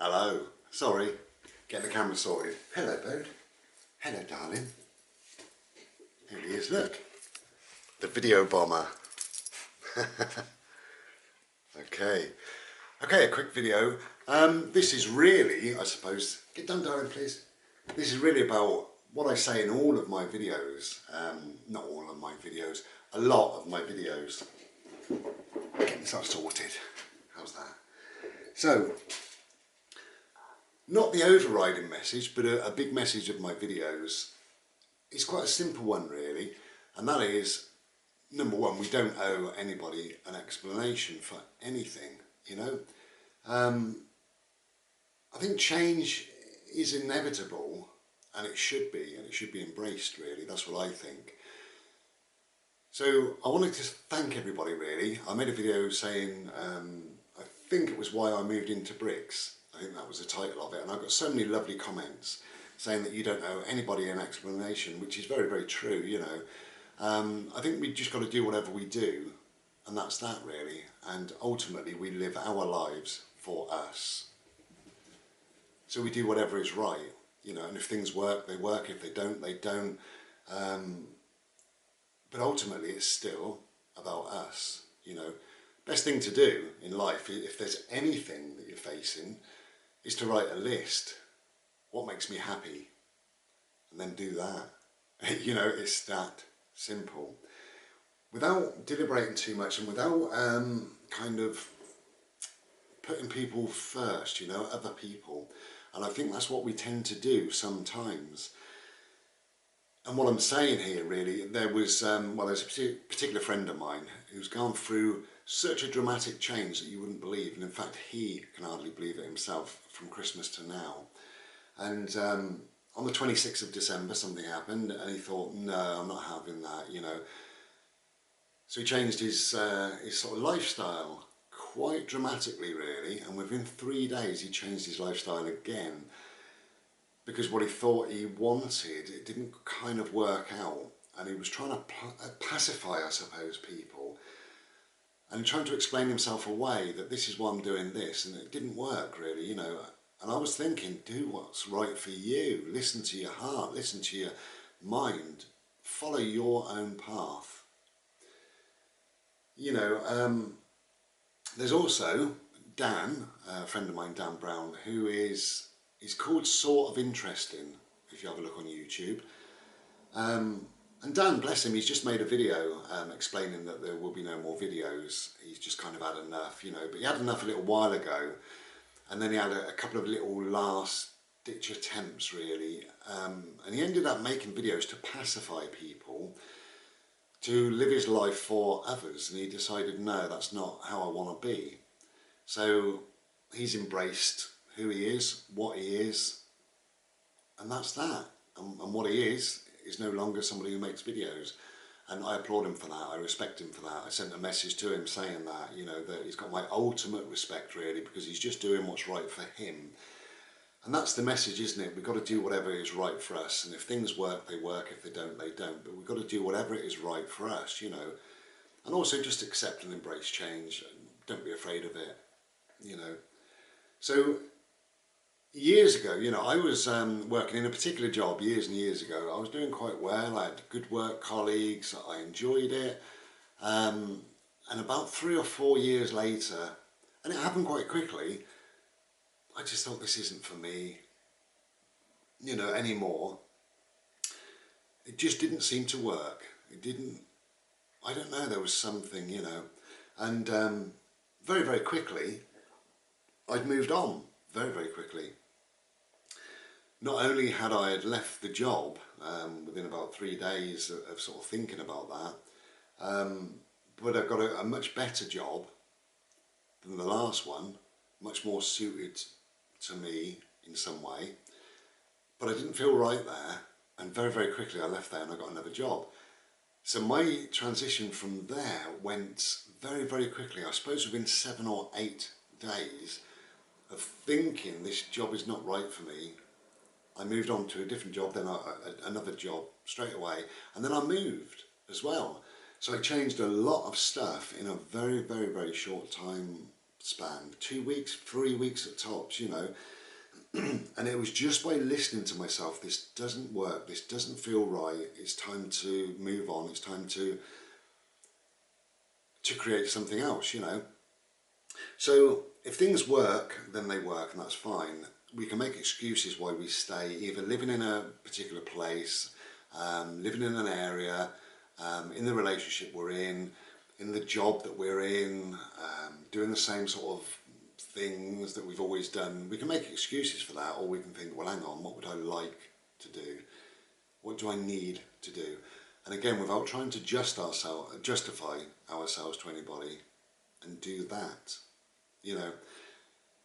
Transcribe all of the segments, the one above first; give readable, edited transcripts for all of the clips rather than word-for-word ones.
Hello. Sorry. Get the camera sorted. Hello, bird. Hello, darling. Here he is, look. The video bomber. Okay. Okay, a quick video. This is really, I suppose... Get down, darling, please. This is really about what I say in all of my videos. Not all of my videos. A lot of my videos. Getting stuff sorted. How's that? So... not the overriding message, but a big message of my videos. It's quite a simple one really, and that is, number one, we don't owe anybody an explanation for anything, you know. I think change is inevitable, and it should be embraced really, that's what I think. So I wanted to thank everybody really. I made a video saying, I think it was why I moved into bricks. I think that was the title of it, and I got so many lovely comments saying that you don't owe anybody an explanation, which is very, very true, you know. I think we just got to do whatever we do, and that's that really, and ultimately we live our lives for us. So we do whatever is right, you know, and if things work, they work, if they don't, they don't. But ultimately it's still about us, you know. Best thing to do in life, if there's anything that you're facing, is to write a list. What makes me happy? And then do that. You know, it's that simple. Without deliberating too much and without kind of putting people first, you know, other people. And I think that's what we tend to do sometimes. And what I'm saying here really, there was, well, there's a particular friend of mine who's gone through such a dramatic change that you wouldn't believe, and in fact he can hardly believe it himself, from Christmas to now. And on the 26th of December something happened and he thought, no, I'm not having that, you know. So he changed his sort of lifestyle quite dramatically really, and within 3 days he changed his lifestyle again, because what he thought he wanted, it didn't kind of work out, and he was trying to pacify, I suppose, people, and trying to explain himself away that this is why I'm doing this, and it didn't work really, you know. And I was thinking, do what's right for you, listen to your heart, listen to your mind, follow your own path. You know, there's also Dan, a friend of mine, Dan Brown, who he's called Sort of Interesting, if you have a look on YouTube. And Dan, bless him, he's just made a video explaining that there will be no more videos. He's just kind of had enough, you know, but he had enough a little while ago, and then he had a couple of little last ditch attempts really, and he ended up making videos to pacify people, to live his life for others, and he decided, no, that's not how I want to be. So he's embraced who he is, what he is, and that's that. And what he is no longer somebody who makes videos. And I applaud him for that, I respect him for that. I sent a message to him saying that, you know, that he's got my ultimate respect really, because he's just doing what's right for him. And that's the message, isn't it? We've got to do whatever is right for us, and if things work, they work, if they don't, they don't. But we've got to do whatever it is right for us, you know. And also just accept and embrace change, and don't be afraid of it, you know. So years ago, you know, I was working in a particular job years and years ago. I was doing quite well, I had good work colleagues, I enjoyed it. And about 3 or 4 years later, and it happened quite quickly, I just thought, this isn't for me, you know, anymore. It just didn't seem to work. It didn't, I don't know, there was something, you know. And very, very quickly, I'd moved on, very, very quickly. Not only had I left the job within about 3 days of sort of thinking about that, but I got a much better job than the last one, much more suited to me in some way, but I didn't feel right there, and very, very quickly I left there and I got another job. So my transition from there went very, very quickly. I suppose within 7 or 8 days of thinking this job is not right for me, I moved on to a different job, then another job straight away, and then I moved as well. So I changed a lot of stuff in a very, very, very short time span, 2 weeks, 3 weeks at tops, you know. And it was just by listening to myself, this doesn't work, this doesn't feel right, it's time to move on, it's time to create something else, you know. So if things work, then they work, and that's fine. We can make excuses why we stay, either living in a particular place, living in an area, in the relationship we're in the job that we're in, doing the same sort of things that we've always done. We can make excuses for that, or we can think, well, hang on, what would I like to do? What do I need to do? And again, without trying to justify ourselves to anybody, and do that. You know,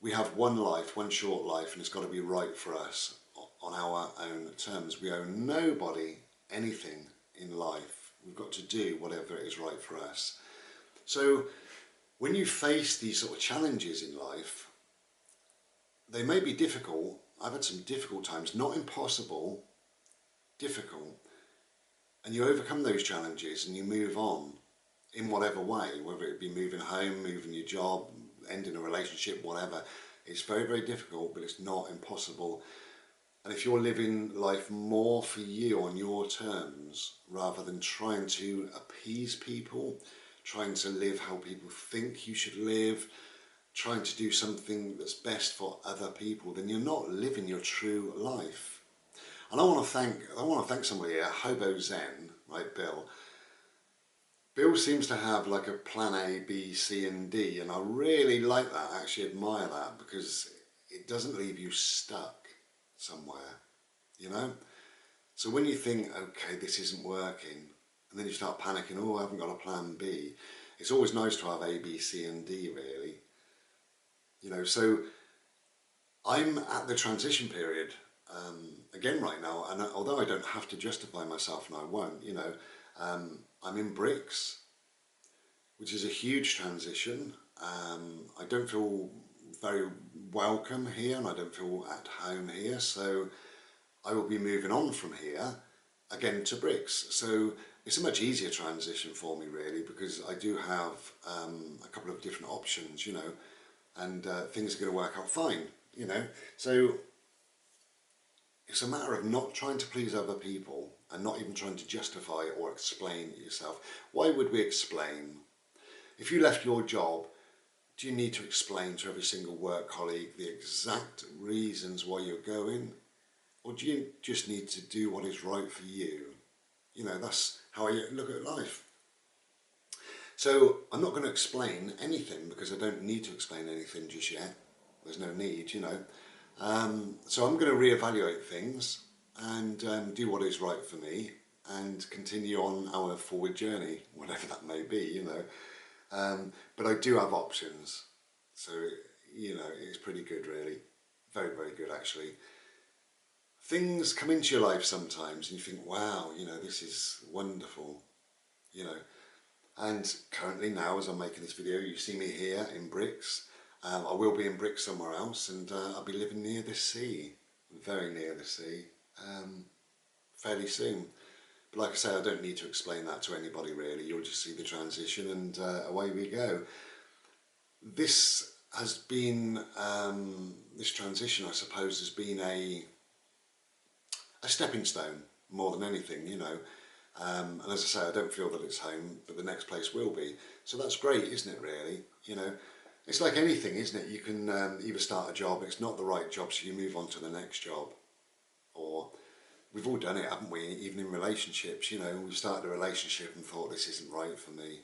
we have one life, one short life, and it's got to be right for us on our own terms. We owe nobody anything in life. We've got to do whatever is right for us. So when you face these sort of challenges in life, they may be difficult. I've had some difficult times, not impossible, difficult. And you overcome those challenges and you move on in whatever way, whether it be moving home, moving your job, ending a relationship, whatever. It's very, very difficult, but it's not impossible. And if you're living life more for you on your terms, rather than trying to appease people, trying to live how people think you should live, trying to do something that's best for other people, then you're not living your true life. And I want to thank somebody here, Hobo Zen, right, Bill. Bill seems to have like a plan A, B, C and D, and I really like that, I actually admire that, because it doesn't leave you stuck somewhere, you know? So when you think, okay, this isn't working, and then you start panicking, oh, I haven't got a plan B, it's always nice to have A, B, C and D, really. You know, so I'm at the transition period again right now, and although I don't have to justify myself, and I won't, you know, I'm in bricks, which is a huge transition. I don't feel very welcome here, and I don't feel at home here, so I will be moving on from here again to bricks. So it's a much easier transition for me, really, because I do have a couple of different options, you know, and things are going to work out fine, you know. So it's a matter of not trying to please other people and not even trying to justify or explain yourself. Why would we explain? If you left your job, do you need to explain to every single work colleague the exact reasons why you're going? Or do you just need to do what is right for you? You know, that's how I look at life. So I'm not going to explain anything, because I don't need to explain anything just yet. There's no need, you know. So I'm going to reevaluate things and do what is right for me and continue on our forward journey, whatever that may be, you know. But I do have options, so, you know, it's pretty good, really. Very, very good, actually. Things come into your life sometimes and you think, wow, you know, this is wonderful, you know. And currently now, as I'm making this video, you see me here in bricks. I will be in bricks somewhere else, and I'll be living near the sea, very near the sea, fairly soon. But like I say, I don't need to explain that to anybody, really. You'll just see the transition, and away we go. This has been, this transition, I suppose, has been a stepping stone more than anything, you know. And as I say, I don't feel that it's home, but the next place will be. So that's great, isn't it, really? You know, it's like anything, isn't it? You can either start a job, it's not the right job, so you move on to the next job. Or we've all done it, haven't we? Even in relationships, you know, we've started a relationship and thought, this isn't right for me.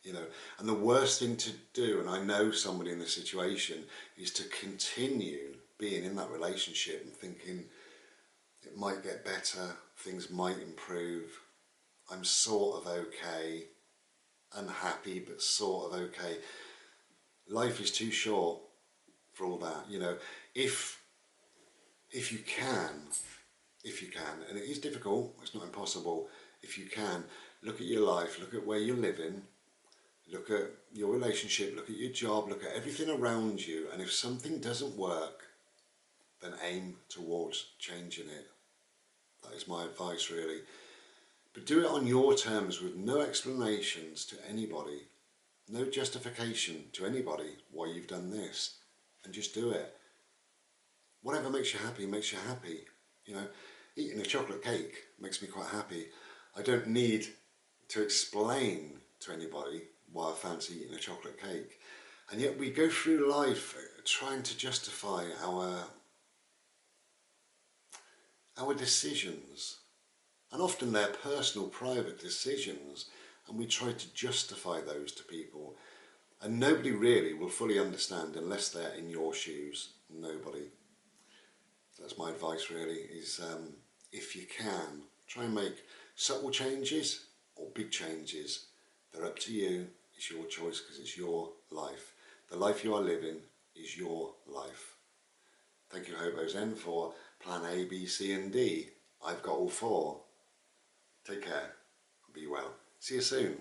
You know, and the worst thing to do, and I know somebody in this situation, is to continue being in that relationship and thinking it might get better, things might improve, I'm sort of okay, unhappy but sort of okay. Life is too short for all that, you know. If you can, and it is difficult, it's not impossible, if you can, look at your life, look at where you're living, look at your relationship, look at your job, look at everything around you, and if something doesn't work, then aim towards changing it. That is my advice, really. But do it on your terms with no explanations to anybody. No justification to anybody why you've done this, and just do it. Whatever makes you happy makes you happy. You know, eating a chocolate cake makes me quite happy. I don't need to explain to anybody why I fancy eating a chocolate cake. And yet we go through life trying to justify our decisions. And often they're personal, private decisions, and we try to justify those to people. And nobody really will fully understand unless they're in your shoes. Nobody. That's my advice really, is if you can, try and make subtle changes or big changes. They're up to you. It's your choice because it's your life. The life you are living is your life. Thank you, Hobo Zen, for plan A, B, C and D. I've got all four. Take care. Be well. See you soon.